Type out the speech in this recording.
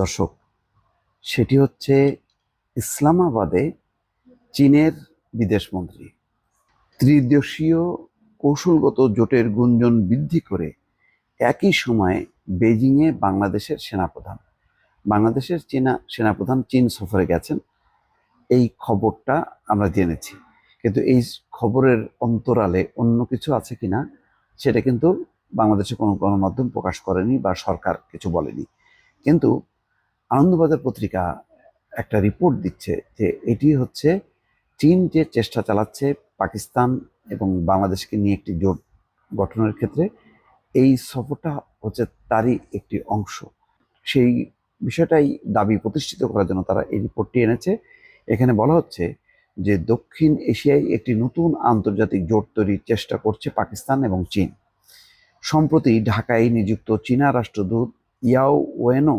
দর্শক, সেটি হচ্ছে ইসলামাবাদে চীনের বিদেশমন্ত্রী ত্রিদেশীয় কৌশলগত জোটের গুঞ্জন বৃদ্ধি করে একই সময়ে বেজিংয়ে বাংলাদেশের সেনাপ্রধান চীন সফরে গেছেন। এই খবরটা আমরা জেনেছি, কিন্তু এই খবরের অন্তরালে অন্য কিছু আছে কিনা সেটা কিন্তু বাংলাদেশের কোনো গণমাধ্যম প্রকাশ করেনি বা সরকার কিছু বলেনি। কিন্তু আনন্দবাজার পত্রিকা একটা রিপোর্ট দিচ্ছে যে এটি হচ্ছে চীন যে চেষ্টা চালাচ্ছে পাকিস্তান এবং বাংলাদেশকে নিয়ে একটি জোট গঠনের ক্ষেত্রে, এই সফরটা হচ্ছে তারই একটি অংশ। সেই বিষয়টাই দাবি প্রতিষ্ঠিত করার জন্য তারা এই রিপোর্টটি এনেছে। এখানে বলা হচ্ছে যে দক্ষিণ এশিয়ায় একটি নতুন আন্তর্জাতিক জোট তৈরির চেষ্টা করছে পাকিস্তান এবং চীন। সম্প্রতি ঢাকায় নিযুক্ত চীনা রাষ্ট্রদূত ইয়াও ওয়েনও